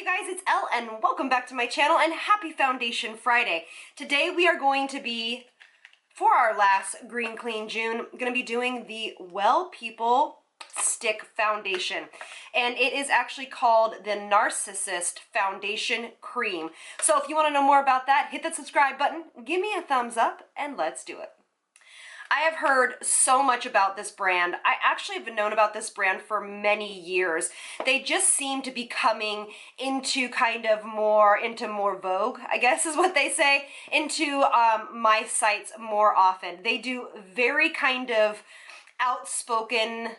guys, it's Elle and welcome back to my channel and happy Foundation Friday. Today we are going to be, for our last Green Clean June, going to be doing the Well People Stick Foundation. And it is actually called the Narcissist Foundation Cream. So if you want to know more about that, hit that subscribe button, give me a thumbs up, and let's do it. I have heard so much about this brand. I actually have known about this brand for many years. They just seem to be coming into more vogue, I guess is what they say, into my sites more often. They do very kind of outspoken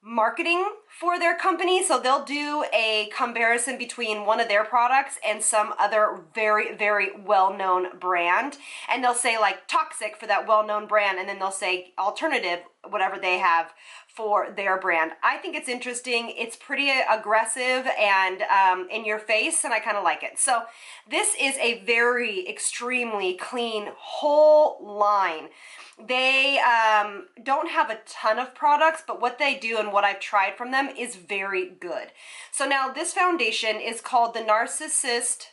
marketing for their company, so they'll do a comparison between one of their products and some other very, very well-known brand, and they'll say like toxic for that well-known brand, and then they'll say alternative, whatever they have for their brand. I think it's interesting. It's pretty aggressive and in your face, and I kind of like it. So this is a very extremely clean whole line. They don't have a ton of products, but what they do and what I've tried from them is very good. So now this foundation is called the Narcissist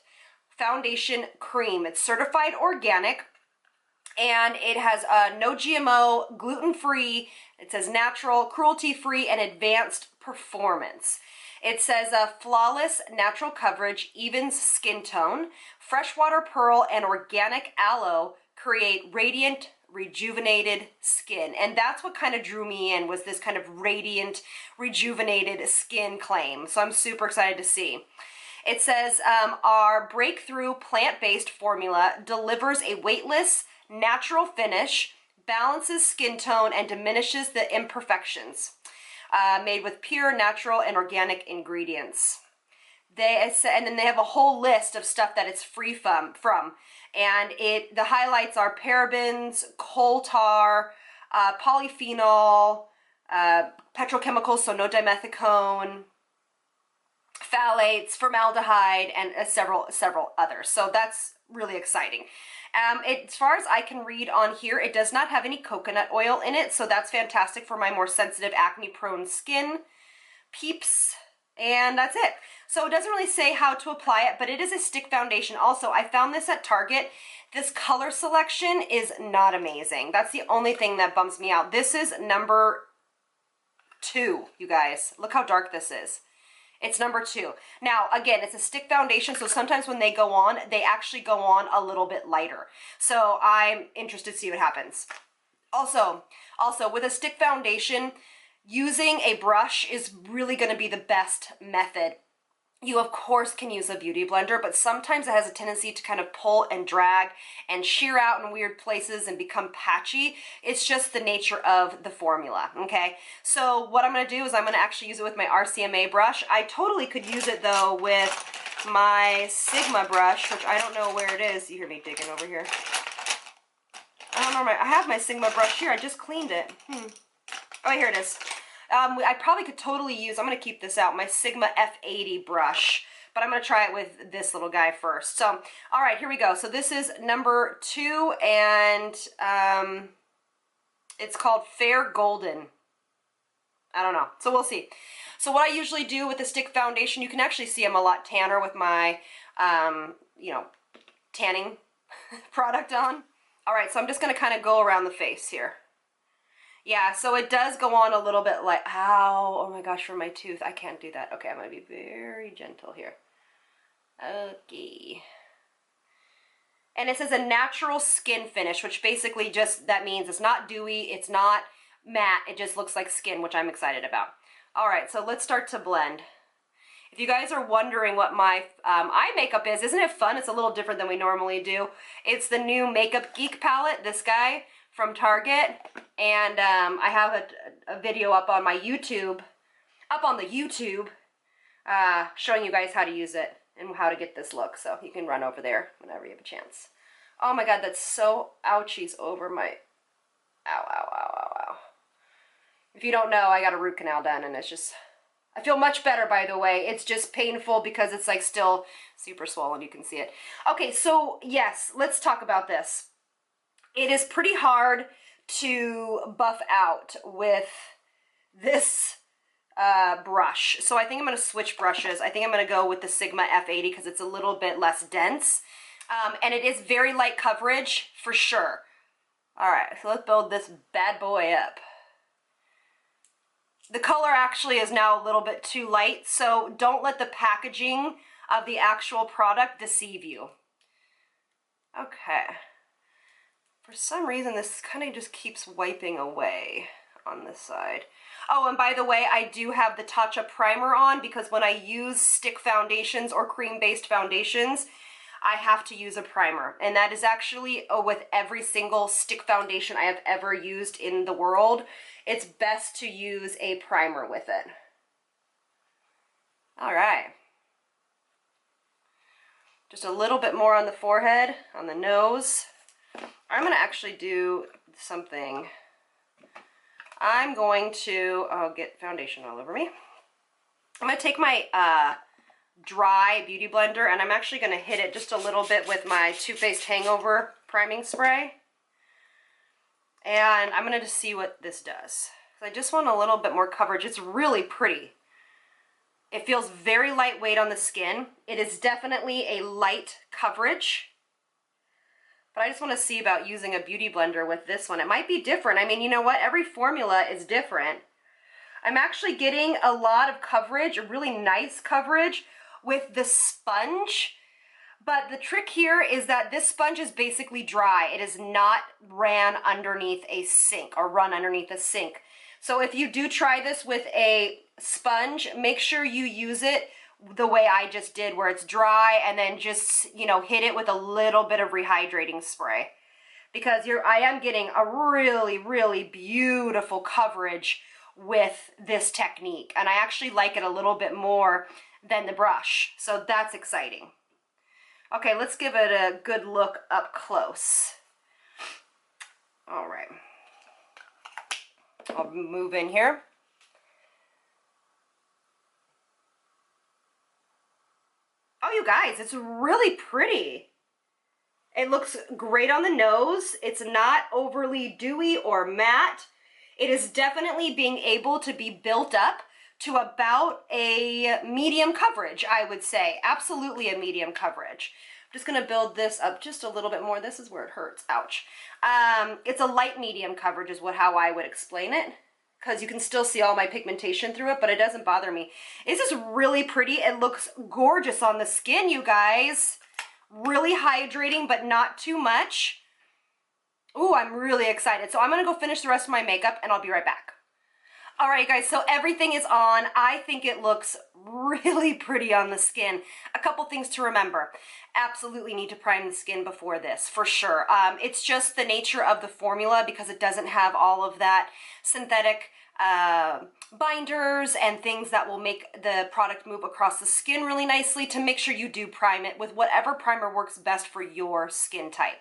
Foundation Cream. It's certified organic, and it has no GMO, gluten-free, it says natural, cruelty-free, and advanced performance. It says flawless natural coverage, evens skin tone, freshwater pearl, and organic aloe create radiant, rejuvenated skin. And that's what kind of drew me in, was this kind of radiant, rejuvenated skin claim. So I'm super excited to see. It says our breakthrough plant-based formula delivers a weightless, natural finish, balances skin tone, and diminishes the imperfections. Made with pure, natural, and organic ingredients. And then they have a whole list of stuff that it's free from. And the highlights are parabens, coal tar, polyphenol, petrochemicals, so no dimethicone, phthalates, formaldehyde, and several others. So that's really exciting. As far as I can read on here, it does not have any coconut oil in it, so that's fantastic for my more sensitive acne-prone skin peeps. And that's it. So it doesn't really say how to apply it, but it is a stick foundation. Also, I found this at Target. This color selection is not amazing. That's the only thing that bumps me out. This is number 2, you guys. Look how dark this is. It's number 2. Now, again, it's a stick foundation, so sometimes when they go on, they actually go on a little bit lighter. So I'm interested to see what happens. Also, with a stick foundation, using a brush is really going to be the best method. You, of course, can use a beauty blender, but sometimes it has a tendency to kind of pull and drag and shear out in weird places and become patchy. It's just the nature of the formula, okay? So what I'm going to do is I'm going to actually use it with my RCMA brush. I totally could use it, though, with my Sigma brush, which I don't know where it is. You hear me digging over here. I don't know, I have my Sigma brush here. I just cleaned it. Oh, here it is. I probably could totally use, I'm going to keep this out, my Sigma F80 brush, but I'm going to try it with this little guy first. So, all right, here we go. So this is number 2, and it's called Fair Golden. I don't know. So we'll see. So what I usually do with the stick foundation, you can actually see I'm a lot tanner with my, tanning product on. All right, so I'm just going to kind of go around the face here. Yeah, so it does go on a little bit like, ow, oh my gosh, for my tooth, I can't do that. Okay, I'm going to be very gentle here. Okay. And it says a natural skin finish, which basically just, that means it's not dewy, it's not matte, it just looks like skin, which I'm excited about. All right, so let's start to blend. If you guys are wondering what my eye makeup is, isn't it fun? It's a little different than we normally do. It's the new Makeup Geek palette, this guy from Target, and I have a video up on my YouTube, showing you guys how to use it and how to get this look, so you can run over there whenever you have a chance. Oh my god, that's so ouchies over my, ow, ow, ow, ow, ow. If you don't know, I got a root canal done, and it's just, I feel much better, by the way. It's just painful because it's like still super swollen, you can see it. Okay, so yes, let's talk about this. It is pretty hard to buff out with this brush. So I think I'm going to switch brushes. I think I'm going to go with the Sigma F80 because it's a little bit less dense. And it is very light coverage for sure. All right, so let's build this bad boy up. The color actually is now a little bit too light, so don't let the packaging of the actual product deceive you. Okay. For some reason, this kind of just keeps wiping away on this side. Oh, and by the way, I do have the Tatcha primer on because when I use stick foundations or cream-based foundations, I have to use a primer. And that is actually with every single stick foundation I have ever used in the world. It's best to use a primer with it. All right. Just a little bit more on the forehead, on the nose. I'm going to actually do something. I'm going to get foundation all over me. I'm going to take my dry beauty blender and I'm actually going to hit it just a little bit with my Too Faced Hangover priming spray. And I'm going to just see what this does. I just want a little bit more coverage. It's really pretty. It feels very lightweight on the skin. It is definitely a light coverage. But I just want to see about using a beauty blender with this one. It might be different. I mean, you know what? Every formula is different. I'm actually getting a lot of coverage, really nice coverage with the sponge. But the trick here is that this sponge is basically dry. It is not ran underneath a sink or run underneath a sink. So if you do try this with a sponge, make sure you use it the way I just did, where it's dry, and then just, you know, hit it with a little bit of rehydrating spray. Because I am getting a really, really beautiful coverage with this technique. And I actually like it a little bit more than the brush. So that's exciting. Okay, let's give it a good look up close. All right. I'll move in here. Oh, you guys, it's really pretty. It looks great on the nose. It's not overly dewy or matte. It is definitely being able to be built up to about a medium coverage, I would say. Absolutely a medium coverage. I'm just gonna build this up just a little bit more. This is where it hurts, ouch. It's a light medium coverage is how I would explain it, because you can still see all my pigmentation through it, but it doesn't bother me. This is really pretty. It looks gorgeous on the skin, you guys. Really hydrating, but not too much. Ooh, I'm really excited. So I'm gonna go finish the rest of my makeup and I'll be right back. All right, guys, so everything is on. I think it looks really pretty on the skin. A couple things to remember. Absolutely need to prime the skin before this, for sure. It's just the nature of the formula because it doesn't have all of that synthetic binders and things that will make the product move across the skin really nicely. To make sure you do prime it with whatever primer works best for your skin type.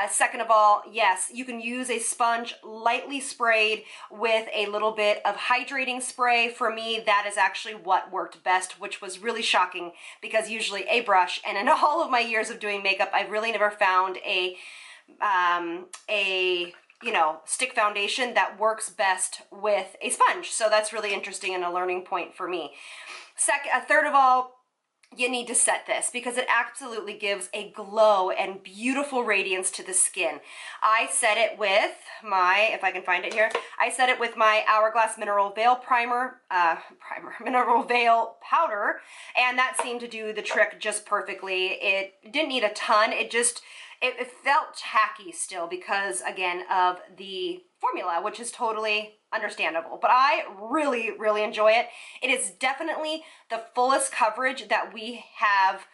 Second of all, yes, you can use a sponge lightly sprayed with a little bit of hydrating spray. For me, that is actually what worked best, which was really shocking because usually a brush, and in all of my years of doing makeup, I've really never found a you know, stick foundation that works best with a sponge. So that's really interesting and a learning point for me. Third of all, you need to set this because it absolutely gives a glow and beautiful radiance to the skin. I set it with my, if I can find it here, I set it with my Hourglass Mineral Veil Mineral Veil powder, and that seemed to do the trick just perfectly. It didn't need a ton, it felt tacky still because, again, of the formula, which is totally understandable. But I really, really enjoy it. It is definitely the fullest coverage that we have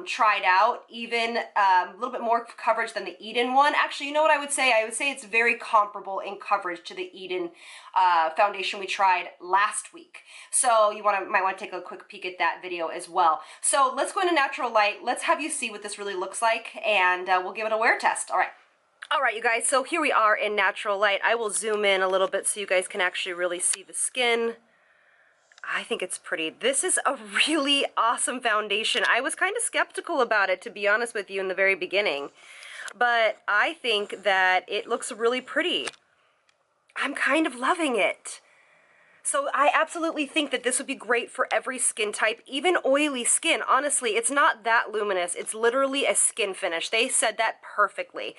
tried out, even a little bit more coverage than the Eden one. Actually, you know what I would say? I would say it's very comparable in coverage to the Eden foundation we tried last week. So you might want to take a quick peek at that video as well. So let's go into natural light. Let's have you see what this really looks like, and we'll give it a wear test. All right. All right, you guys, so here we are in natural light. I will zoom in a little bit so you guys can actually really see the skin. I think it's pretty. This is a really awesome foundation. I was kind of skeptical about it, to be honest with you, in the very beginning. But I think that it looks really pretty. I'm kind of loving it. So I absolutely think that this would be great for every skin type, even oily skin. Honestly, it's not that luminous. It's literally a skin finish. They said that perfectly.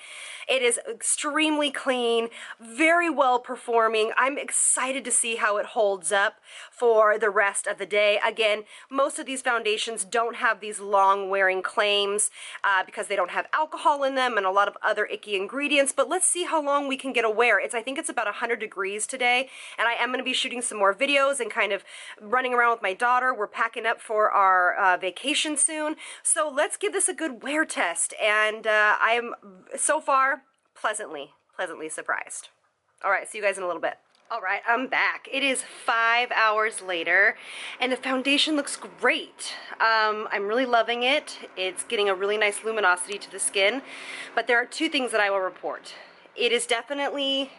It is extremely clean, very well performing. I'm excited to see how it holds up for the rest of the day. Again, most of these foundations don't have these long wearing claims because they don't have alcohol in them and a lot of other icky ingredients, but let's see how long we can get a wear. I think it's about 100 degrees today, and I am going to be shooting some more videos and kind of running around with my daughter. We're packing up for our vacation soon, so let's give this a good wear test, and I am so far pleasantly surprised. All right, see you guys in a little bit. All right, I'm back. It is 5 hours later, and the foundation looks great. I'm really loving it. It's getting a really nice luminosity to the skin, but there are two things that I will report. It is definitely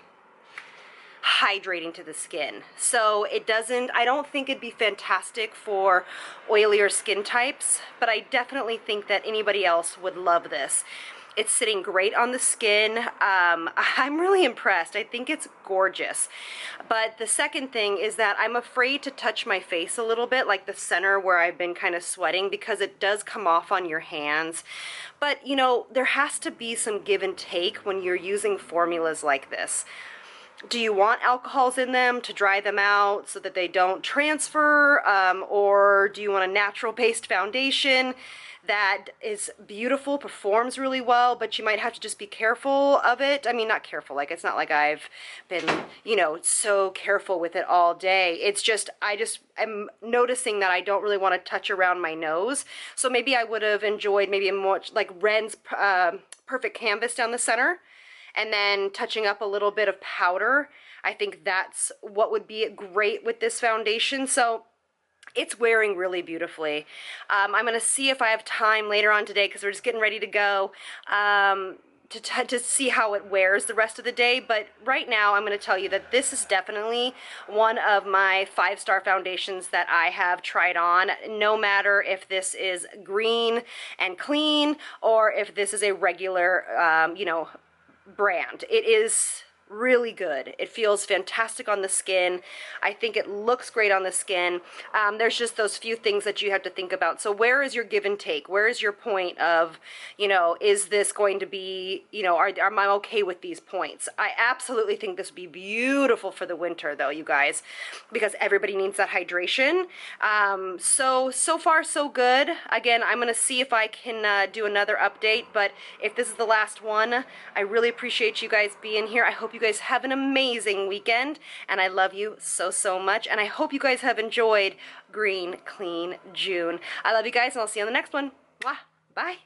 hydrating to the skin. So I don't think it'd be fantastic for oilier skin types, but I definitely think that anybody else would love this. It's sitting great on the skin. I'm really impressed. I think it's gorgeous. But the second thing is that I'm afraid to touch my face a little bit, like the center where I've been kind of sweating, because it does come off on your hands. But, you know, there has to be some give and take when you're using formulas like this. Do you want alcohols in them to dry them out so that they don't transfer? Or do you want a natural-based foundation that is beautiful, performs really well, but you might have to just be careful of it? I mean, not careful, like it's not like I've been, you know, so careful with it all day. It's just, I'm noticing that I don't really want to touch around my nose. So maybe I would have enjoyed maybe a more, like Ren's Perfect Canvas down the center, and then touching up a little bit of powder. I think that's what would be great with this foundation. So it's wearing really beautifully. I'm going to see if I have time later on today, because we're just getting ready to go, to see how it wears the rest of the day. But right now I'm going to tell you that this is definitely one of my 5-star foundations that I have tried on, no matter if this is green and clean or if this is a regular, you know, brand. It is really good. It feels fantastic on the skin. I think it looks great on the skin. There's just those few things that you have to think about. So where is your give and take? Where is your point of, you know, is this going to be, you know, am I okay with these points? I absolutely think this would be beautiful for the winter though, you guys, because everybody needs that hydration. So far so good. Again, I'm going to see if I can do another update, but if this is the last one, I really appreciate you guys being here. I hope you guys have an amazing weekend, and I love you so much, and I hope you guys have enjoyed Green Clean June. I love you guys, and I'll see you on the next one. Mwah. Bye.